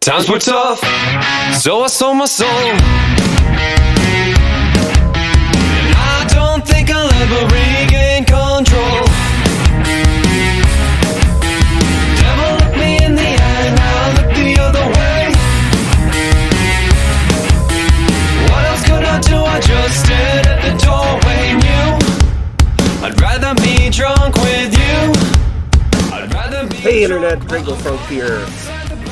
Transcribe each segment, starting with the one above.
Times were tough, so I sold my soul. And I don't think I'll ever regain control. Devil looked me in the eye, now I look the other way. What else could I do? I just stood at the doorway, knew I'd rather be drunk with you. I'd rather be Hey Internet, Dracofunk here.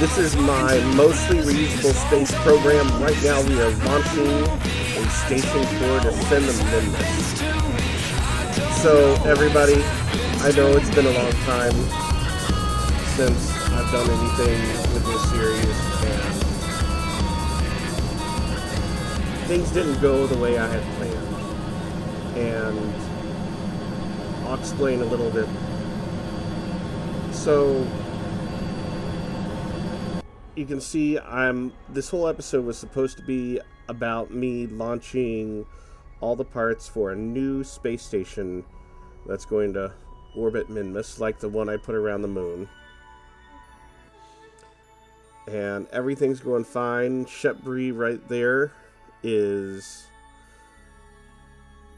This is my mostly reusable space program. Right now we are launching a station core to send them Minmus. So everybody, I know it's been a long time since I've done anything with this series, and things didn't go the way I had planned. And I'll explain a little bit. So you can see this whole episode was supposed to be about me launching all the parts for a new space station that's going to orbit Minmus, like the one I put around the moon. And everything's going fine. Shepbury right there is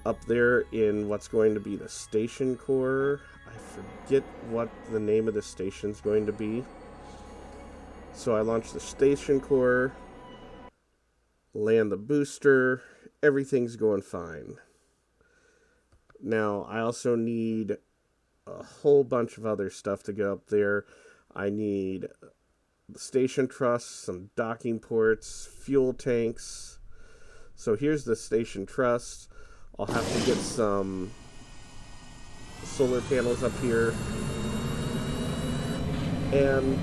up there in what's going to be the station core. I forget what the name of the station's going to be. So I launched the station core, land the booster, everything's going fine. Now, I also need a whole bunch of other stuff to get up there. I need the station truss, some docking ports, fuel tanks. So here's the station truss. I'll have to get some solar panels up here. And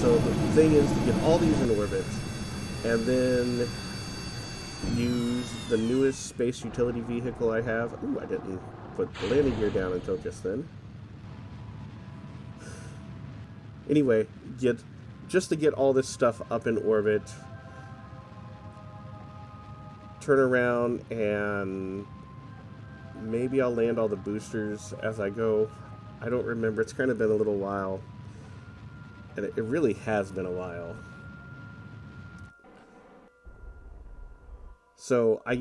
so the thing is to get all these in orbit and then use the newest space utility vehicle I have. Ooh, I didn't put the landing gear down until just then. Anyway, just to get all this stuff up in orbit, turn around and maybe I'll land all the boosters as I go. I don't remember. It's kind of been a little while. And it really has been a while. So I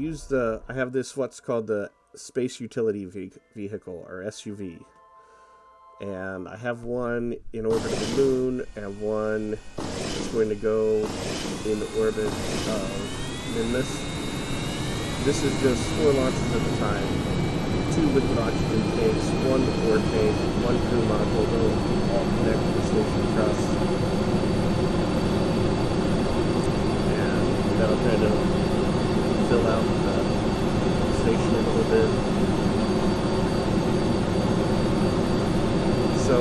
have this what's called the Space Utility Vehicle, or SUV. And I have one in orbit of the moon, and one that's going to go in orbit of Minmus. This is just 4 launches at a time. 2 liquid oxygen tanks, 1 core tank, 1 crew module, they'll all connect to the station truss. And that'll kind of fill out the station a little bit. So,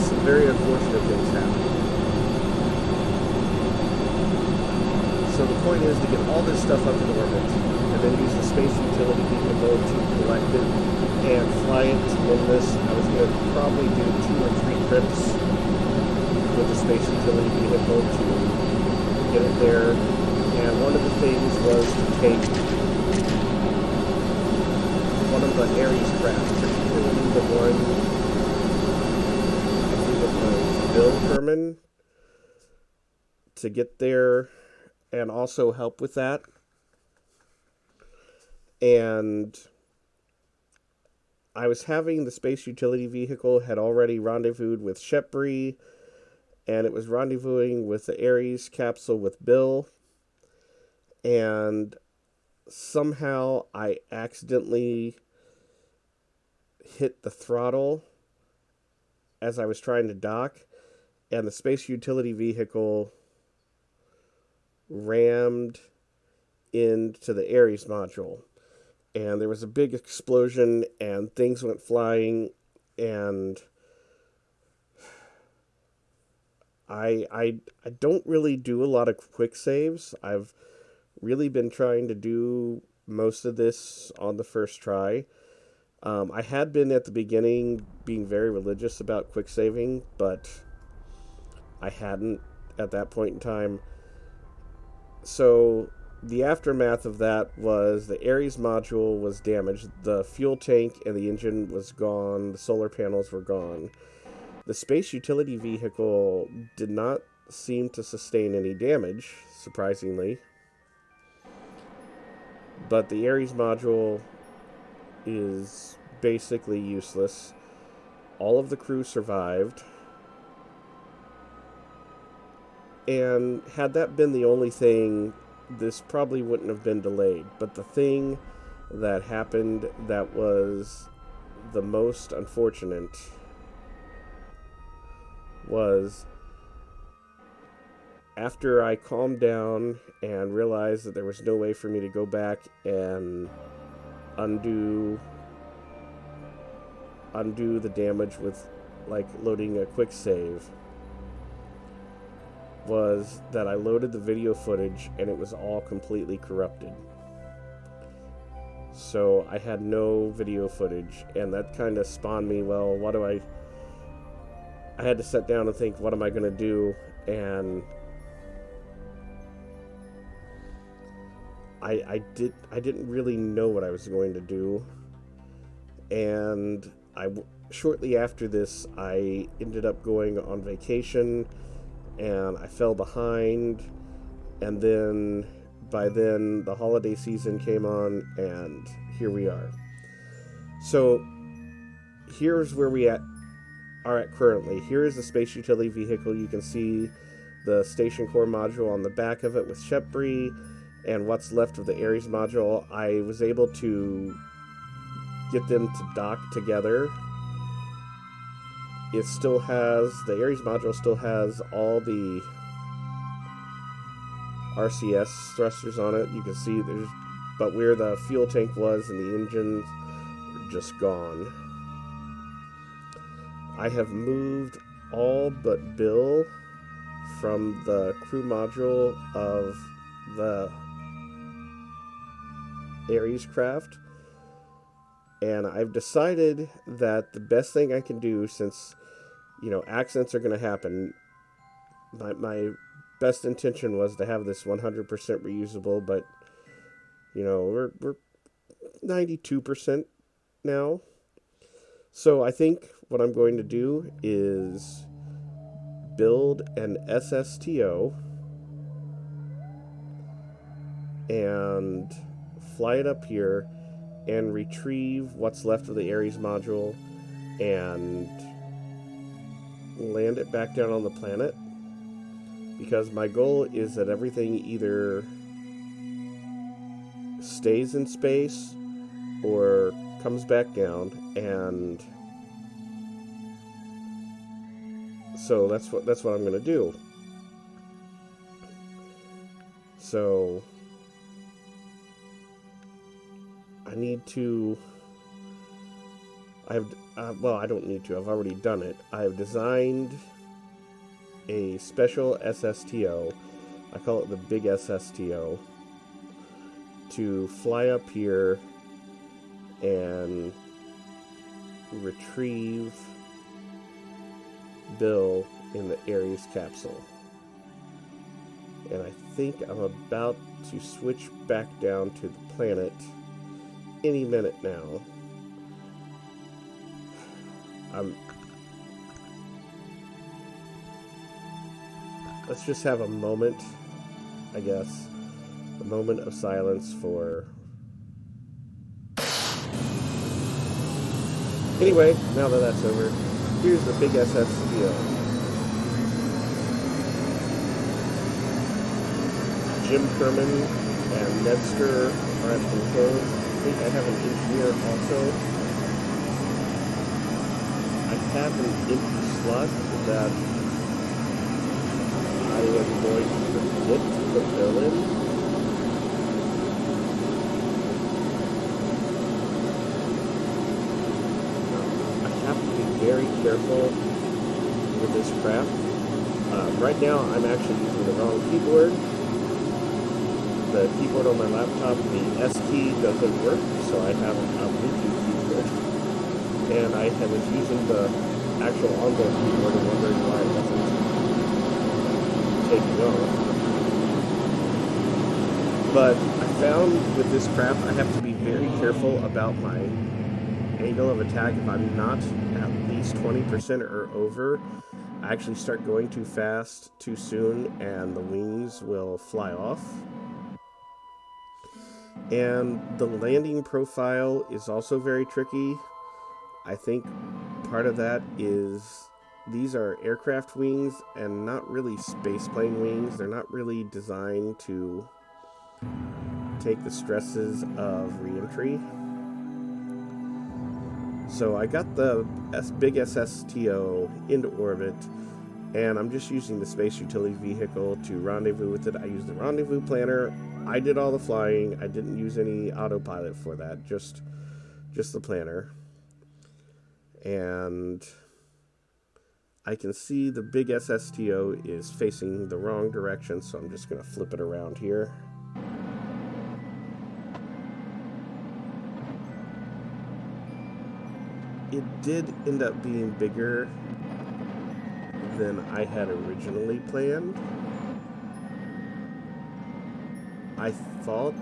some very unfortunate things happen. So the point is to get all this stuff up in orbit, and then use the space utility vehicle to collect it and fly it to Minmus. I was going to probably do 2 or 3 trips with the space utility vehicle to get it there. And one of the things was to take one of the Ares craft, particularly the one, I think it was Bill Herman, to get there and also help with that. And I was having the space utility vehicle had already rendezvoused with Shepbury, and it was rendezvousing with the Ares capsule with Bill. And somehow I accidentally hit the throttle as I was trying to dock, and the space utility vehicle rammed into the Ares module. And there was a big explosion, and things went flying, and I don't really do a lot of quick saves. I've really been trying to do most of this on the first try. I had been at the beginning being very religious about quick saving, but I hadn't at that point in time. So the aftermath of that was the Ares module was damaged, the fuel tank and the engine was gone, the solar panels were gone. The space utility vehicle did not seem to sustain any damage, surprisingly. But the Ares module is basically useless. All of the crew survived. And had that been the only thing, this probably wouldn't have been delayed. But the thing that happened that was the most unfortunate was after I calmed down and realized that there was no way for me to go back and undo the damage with like loading a quick save, was that I loaded the video footage and it was all completely corrupted. So I had no video footage, and that kind of spawned me, well, what do I had to sit down and think, what am I going to do? And I didn't really know what I was going to do. And shortly after this, I ended up going on vacation, and I fell behind, and then by then the holiday season came on, and here we are. So here's where we are at currently. Here is the space utility vehicle. You can see the station core module on the back of it with Shepbri and what's left of the Ares module. I was able to get them to dock together. It still has, the Ares module still has all the RCS thrusters on it. You can see but where the fuel tank was and the engines are just gone. I have moved all but Bill from the crew module of the Ares craft, and I've decided that the best thing I can do, since accidents are going to happen, my best intention was to have this 100% reusable, but we're 92% now. So I think what I'm going to do is build an SSTO and fly it up here and retrieve what's left of the Ares module and land it back down on the planet, because my goal is that everything either stays in space or comes back down, and so that's what I'm going to do. So I need to, I don't need to, I've already done it. I've designed a special SSTO, I call it the big SSTO, to fly up here and retrieve Bill in the Ares capsule. And I think I'm about to switch back down to the planet any minute now. Let's just have a moment, I guess. A moment of silence for... Anyway, now that that's over, here's the big SSTO. Jim Kerman and Nedster are at controls. I think I have an engineer also. I have an empty slot that I am going to forget to put Bill in. Very careful with this craft. Right now I'm actually using the wrong keyboard. The keyboard on my laptop, the S key doesn't work, so I have a Bluetooth keyboard. And I was using the actual onboard keyboard and wondering why it wasn't taking off. But I found with this craft, I have to be very careful about my angle of attack. If I'm not at least 20% or over, I actually start going too fast, too soon, and the wings will fly off. And the landing profile is also very tricky. I think part of that is these are aircraft wings and not really spaceplane wings. They're not really designed to take the stresses of re-entry. So I got the big SSTO into orbit, and I'm just using the space utility vehicle to rendezvous with it. I used the rendezvous planner. I did all the flying. I didn't use any autopilot for that, just the planner. And I can see the big SSTO is facing the wrong direction, so I'm just going to flip it around here. It did end up being bigger than I had originally planned. I thought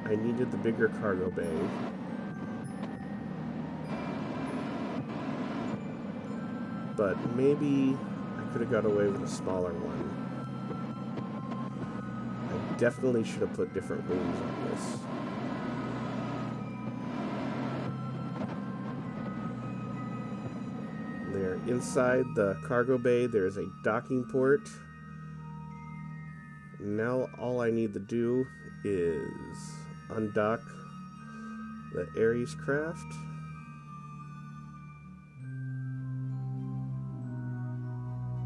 I needed the bigger cargo bay. But maybe I could have got away with a smaller one. I definitely should have put different wings on this. There, inside the cargo bay, there's a docking port. Now all I need to do is undock the Ares craft.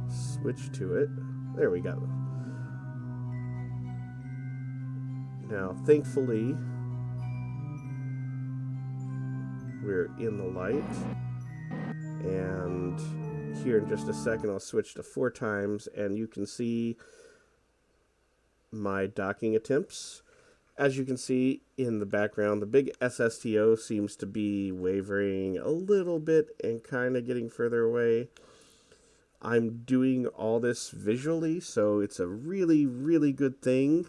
Switch to it. There we go. Now, thankfully, we're in the light. And here in just a second, I'll switch to 4 times, and you can see my docking attempts. As you can see in the background, the big SSTO seems to be wavering a little bit and kind of getting further away. I'm doing all this visually, so it's a really, really good thing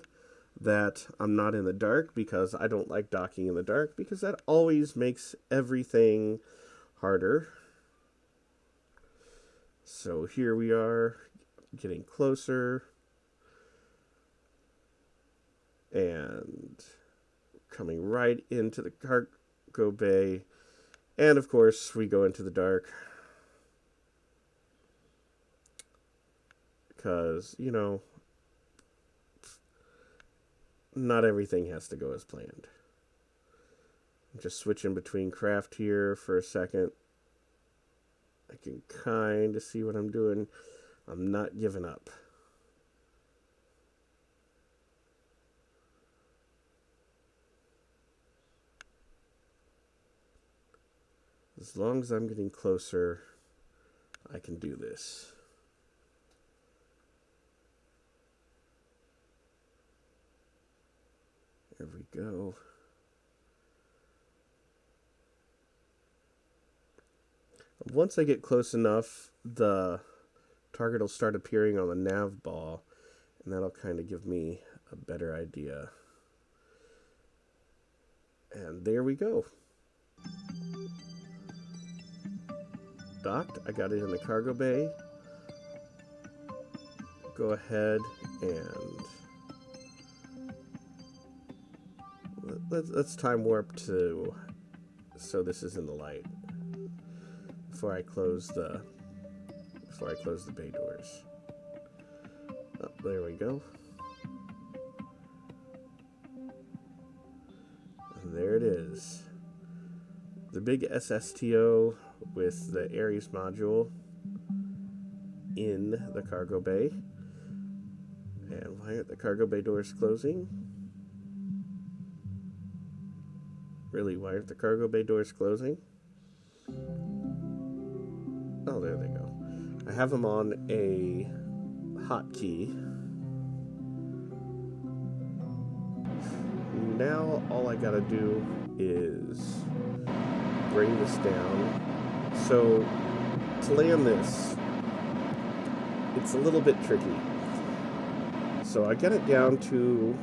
that I'm not in the dark, because I don't like docking in the dark, because that always makes everything harder. So here we are, getting closer, and coming right into the cargo bay, and of course we go into the dark, because, you know, not everything has to go as planned. I'm just switching between craft here for a second. I can kind of see what I'm doing. I'm not giving up. As long as I'm getting closer, I can do this. There we go. Once I get close enough, the target will start appearing on the nav ball, and that'll kind of give me a better idea. And there we go. Docked. I got it in the cargo bay. Go ahead and let's time warp to so this is in the light before I close the bay doors. Oh, there we go. And there it is. The big SSTO with the Ares module in the cargo bay. And why aren't the cargo bay doors closing? Really, why aren't the cargo bay doors closing? Oh, there they go. I have them on a hotkey. Now all I gotta do is bring this down. So to land this, it's a little bit tricky. So I get it down to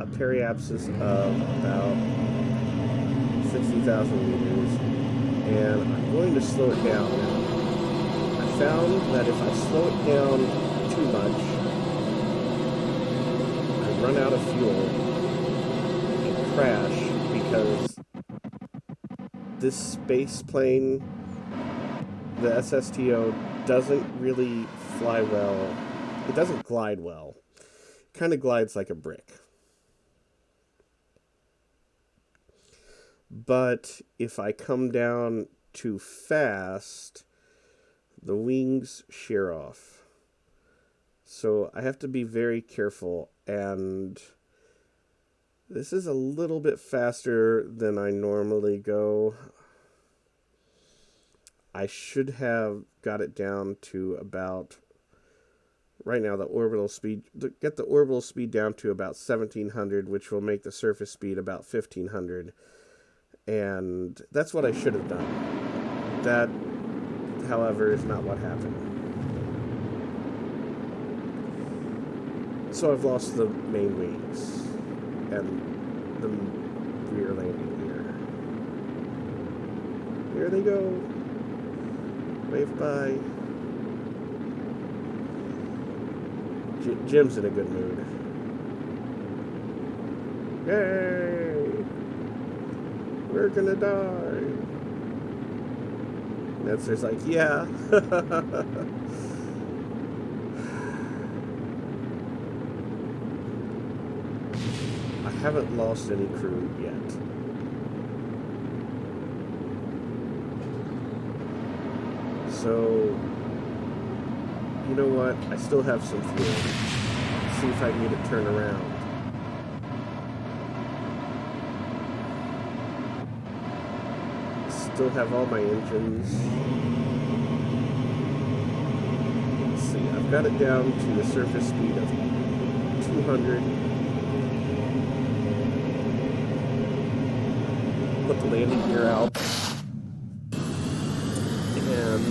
a periapsis of about 60,000 meters, and I'm going to slow it down. I found that if I slow it down too much, I run out of fuel and crash, because this space plane, the SSTO, doesn't really fly well. It doesn't glide well. It kind of glides like a brick. But if I come down too fast, the wings shear off. So I have to be very careful, and this is a little bit faster than I normally go. I should have got it down to about, right now, the orbital speed, get the orbital speed down to about 1700, which will make the surface speed about 1500. And that's what I should have done. That, however, is not what happened. So I've lost the main wings and the rear landing gear. Here they go. Wave bye. Jim's in a good mood. Yay! We're gonna die. Nestor's like, yeah. I haven't lost any crew yet. So, you know what? I still have some fuel. Let's see if I can get it turned around. Still have all my engines. Let's see, I've got it down to the surface speed of 200. Put the landing gear out. And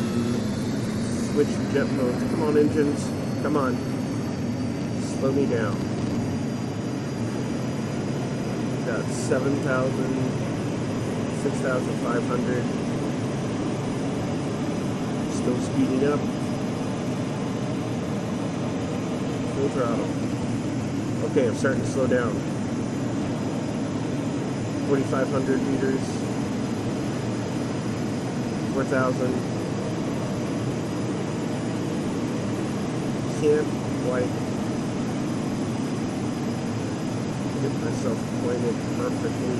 switch jet modes. Come on, engines. Come on. Slow me down. Got 7,000, 6,500. Still speeding up. Full throttle. Okay, I'm starting to slow down. 4,500 meters. 4,000. Can't quite get myself pointed perfectly.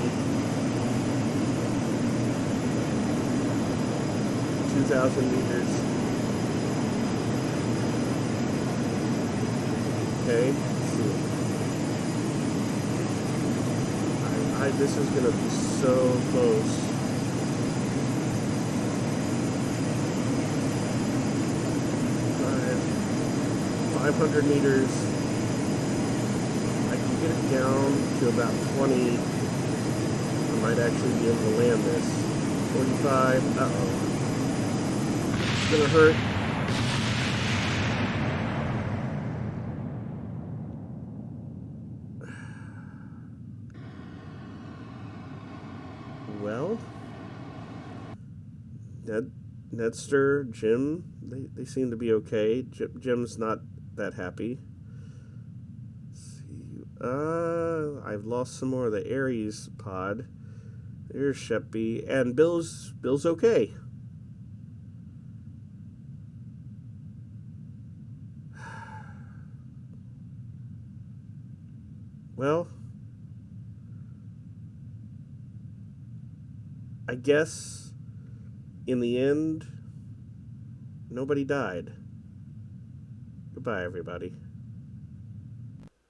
2,000 meters. Okay, let's see. This is gonna be so close. 500 meters. I can get it down to about 20. I might actually be able to land this. 45. Uh-oh. It's gonna hurt. Well, Nedster, Jim, they seem to be okay. Jim's not that happy. Let's see. I've lost some more of the Ares pod. There's Sheppy, and Bill's okay. Well, I guess in the end, nobody died. Goodbye, everybody.